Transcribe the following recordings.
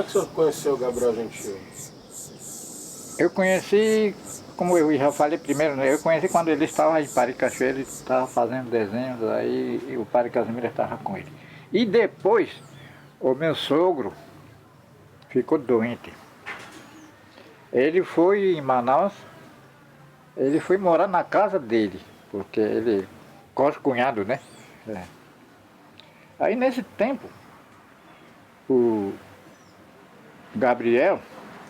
é que o senhor conheceu o Gabriel Gentil? Eu conheci, como eu já falei primeiro, né? Eu conheci quando ele estava em Paricachoeira, ele estava fazendo desenhos, aí o Padre Casimiro estava com ele. E depois, o meu sogro ficou doente. Ele foi em Manaus, ele foi morar na casa dele, porque ele, cunhado, né? É. Aí nesse tempo, o Gabriel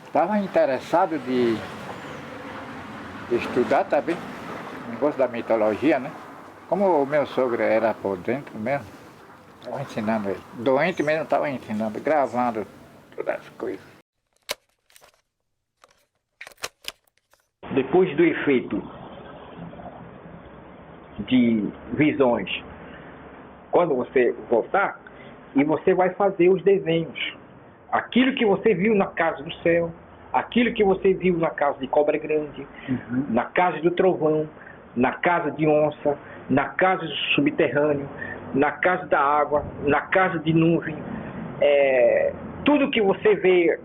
estava interessado de estudar também, negócio da mitologia, né? Como o meu sogro era por dentro mesmo, estava ensinando ele. Doente mesmo, estava ensinando, gravando todas as coisas. Depois do efeito de visões, quando você voltar, e você vai fazer os desenhos. Aquilo que você viu na Casa do Céu, aquilo que você viu na Casa de Cobra Grande, na Casa do Trovão, na Casa de Onça, na Casa do Subterrâneo, na Casa da Água, na Casa de Nuvem. Tudo que você vê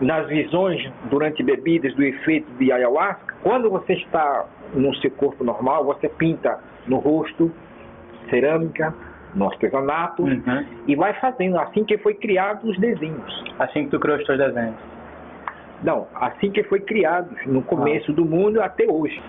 nas visões durante bebidas do efeito de ayahuasca, quando você está no seu corpo normal, você pinta no rosto, cerâmica, no artesanato, e vai fazendo assim que foi criado os desenhos. Assim que tu criou os teus desenhos? Não, assim que foi criado no começo do mundo até hoje.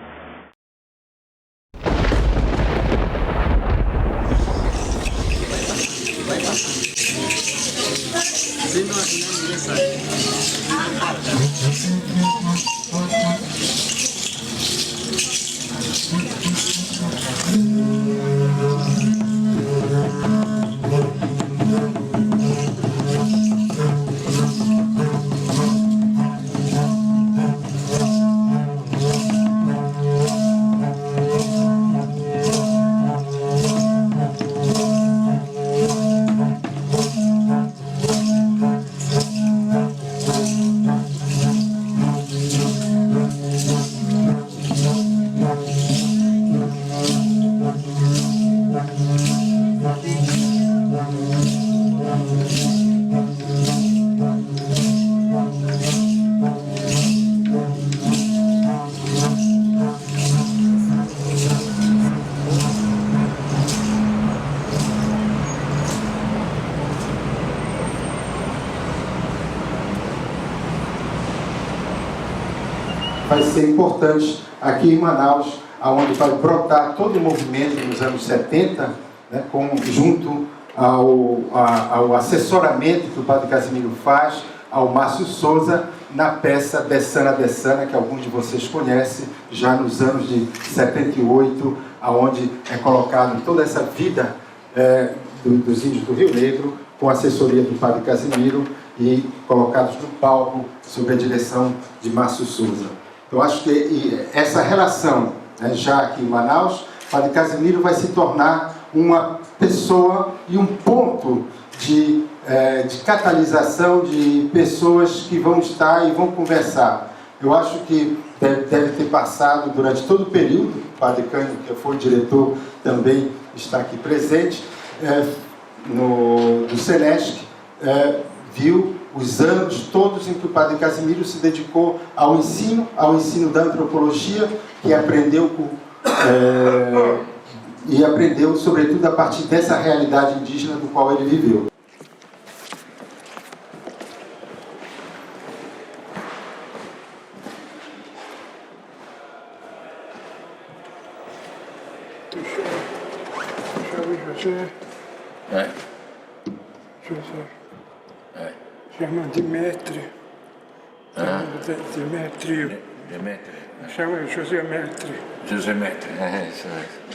Vai ser importante aqui em Manaus, onde vai brotar todo o movimento nos anos 70, né, junto ao assessoramento que o Padre Casimiro faz, ao Márcio Souza, na peça Dessana, Dessana, que alguns de vocês conhecem, já nos anos de 78, onde é colocado toda essa vida dos índios do Rio Negro, com a assessoria do Padre Casimiro e colocados no palco sob a direção de Márcio Souza. Eu acho que essa relação, né, já aqui em Manaus, Padre Casimiro vai se tornar uma pessoa e um ponto de catalisação de pessoas que vão estar e vão conversar. Eu acho que deve ter passado durante todo o período, o Padre Cândido, que foi o diretor, também está aqui presente, do Senesc, viu os anos todos em que o Padre Casimiro se dedicou ao ensino da antropologia, que aprendeu sobretudo a partir dessa realidade indígena do qual ele viveu. José. José. Chama Demétrio. Demétrio. Demétrio. Chama José Métrio. José Métrio, isso mesmo.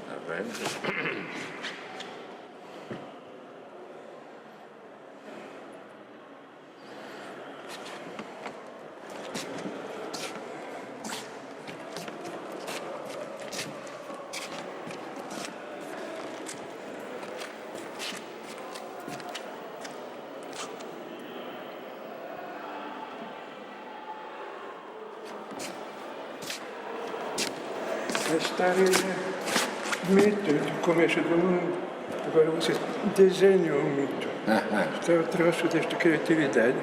Tá vendo? A história é mito do começo do mundo. Agora você desenha o mito. Isto é o troço desta criatividade.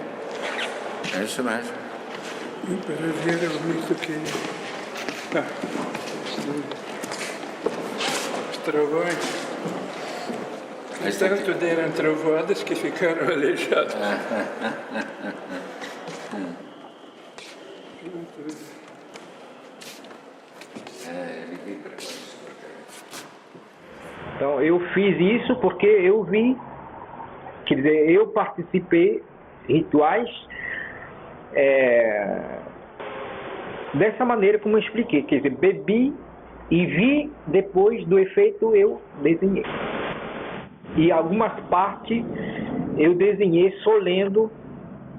É isso mesmo. E para ver o mito que... os trovões. Tanto deram trovoadas que ficaram aleijados. Então eu fiz isso porque eu vi, quer dizer, eu participei rituais dessa maneira como eu expliquei, quer dizer, bebi e vi depois do efeito eu desenhei. E algumas partes eu desenhei só lendo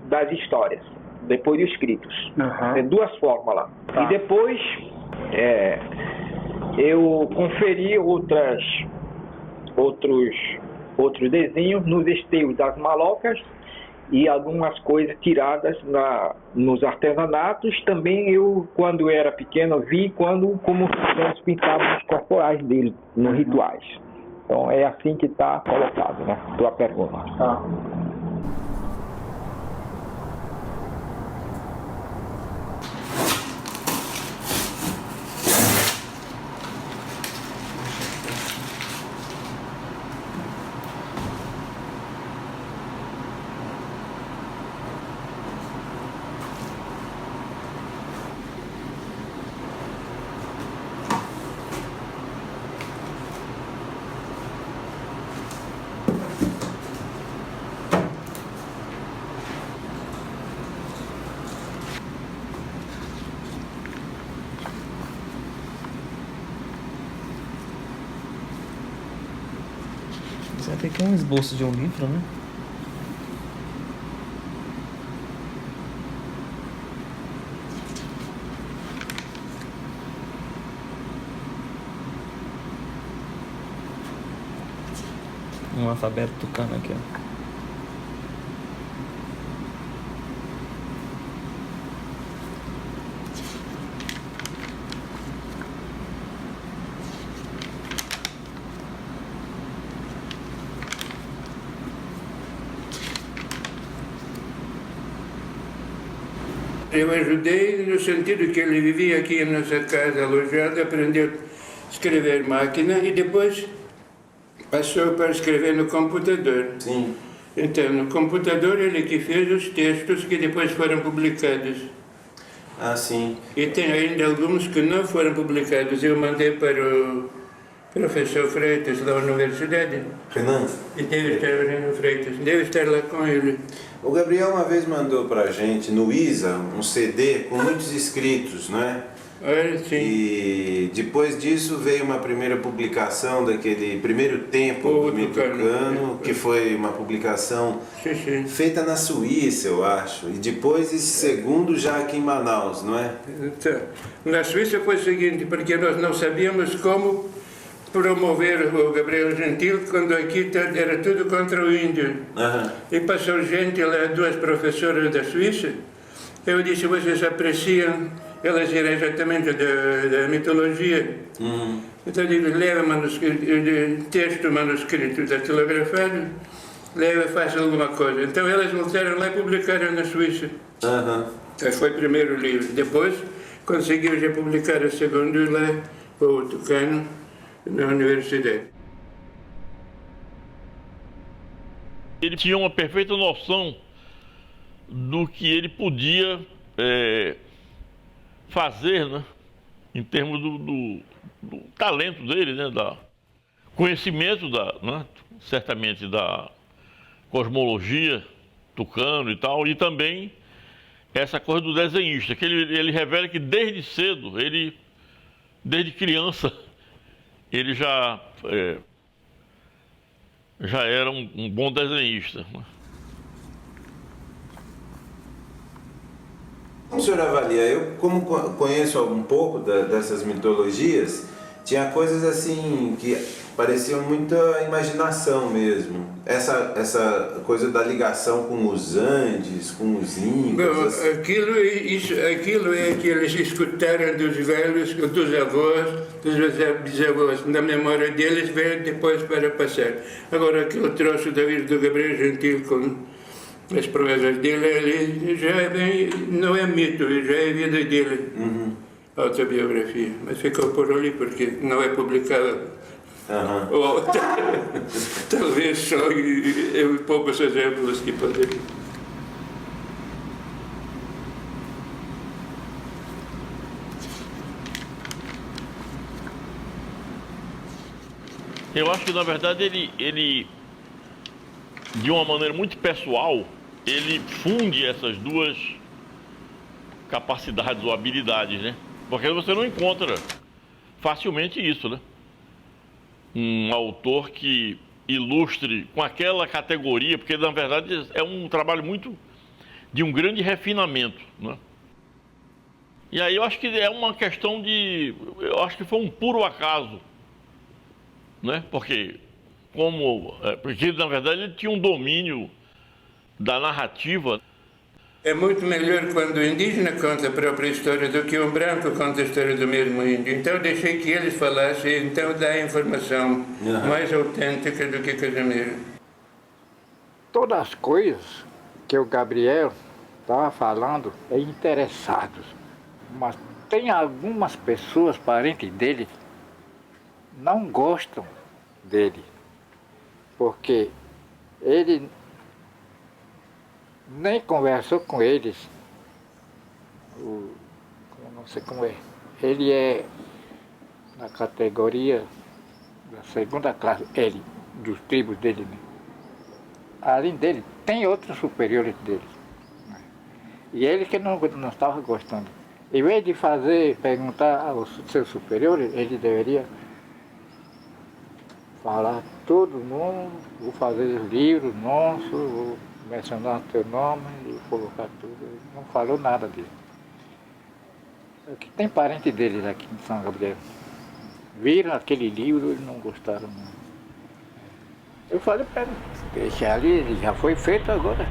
das histórias, depois dos escritos. Tem duas formas lá. Tá. E depois eu conferi outros desenhos nos esteios das malocas e algumas coisas tiradas nos artesanatos. Também eu, quando era pequeno, vi como nós pintávamos os corporais dele nos rituais. Então é assim que está colocado, né? Tua pergunta. Tá. Isso aqui é um esboço de um livro, né? Um alfabeto tucano aqui, ó. Eu ajudei no sentido que ele vivia aqui em nossa casa alojada, aprendeu a escrever máquina e depois passou para escrever no computador. Sim. Então, no computador ele que fez os textos que depois foram publicados. Ah, sim. E tem ainda alguns que não foram publicados. Eu mandei para o professor Freitas, da universidade. Renan? E deve estar o Renan Freitas, deve estar lá com ele. O Gabriel uma vez mandou pra gente no ISA um CD com muitos escritos, não é? Sim. E depois disso veio uma primeira publicação daquele primeiro tempo do Mito Tucano, que foi uma publicação feita na Suíça, eu acho. E depois esse segundo já aqui em Manaus, não é? Então, na Suíça foi o seguinte, porque nós não sabíamos como promover o Gabriel Gentil quando aqui era tudo contra o índio. E passou gente lá, duas professoras da Suíça. Eu disse, vocês apreciam, elas eram exatamente da mitologia. Então eu digo, leva texto manuscrito datilografado, leva, faça alguma coisa. Então elas voltaram lá e publicaram na Suíça. Então, foi o primeiro livro. Depois conseguiu já publicar o segundo lá, o Tucano, na universidade. Ele tinha uma perfeita noção do que ele podia fazer, né, em termos do talento dele, né, da conhecimento né, certamente da cosmologia tucano e tal, e também essa coisa do desenhista, que ele revela que desde cedo, desde criança, ele já era um bom desenhista. Como o senhor avalia? Eu, como conheço um pouco dessas mitologias, tinha coisas assim que parecia muita imaginação mesmo. Essa coisa da ligação com os Andes, com os Incas. Aquilo é que eles escutaram dos velhos, dos avós, dos bisavós. Na memória deles veio depois para passar. Agora aquele troço da vida do Gabriel Gentil com as proezas dele, ele já não é mito, já é vida dele. Autobiografia. Mas ficou por ali porque não é publicado. Ou talvez só poucos exemplos que poderiam. Eu acho que na verdade ele de uma maneira muito pessoal, ele funde essas duas capacidades ou habilidades, né? Porque você não encontra facilmente isso, né? Um autor que ilustre com aquela categoria, porque na verdade é um trabalho muito de um grande refinamento, né? E aí eu acho que é uma questão eu acho que foi um puro acaso, né? Porque na verdade ele tinha um domínio da narrativa. É muito melhor quando o indígena conta a própria história do que um branco conta a história do mesmo índio. Então deixei que eles falassem, então dá a informação mais autêntica do que Casimiro. Todas as coisas que o Gabriel estava falando é interessado. Mas tem algumas pessoas, parentes dele, não gostam dele. Porque ele nem conversou com eles, eu não sei como é, ele é na categoria da segunda classe, ele, dos tribos dele, né? Além dele, tem outros superiores dele, né? E ele que não estava gostando. Em vez de perguntar aos seus superiores, ele deveria falar todo mundo, vou fazer os livros nossos, vou mencionar teu nome e colocar tudo. Ele não falou nada dele. Tem parente deles aqui em São Gabriel. Viram aquele livro e não gostaram não. Eu falei para ele, deixa ali, ele já foi feito agora.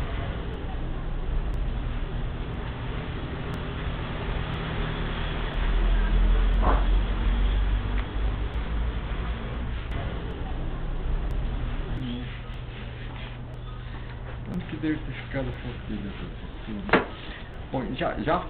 Onde que deve ter ficado a foto dele? Bom, já